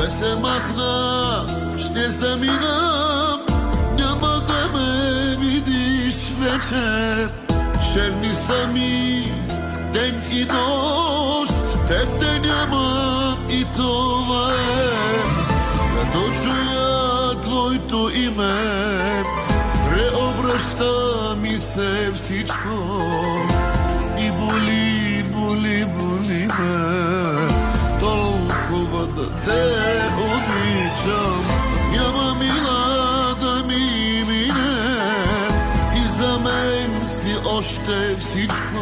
се махна, ще заминам, няма да ме видиш вече. Черни са ми ден и нощ, теб те нямам и това е. Като чуя твоето име, преобръща ми се всичко и боли, боли, боли ме. Толкова да те обичам, няма мила да ми мине. Ти за мен си още всичко,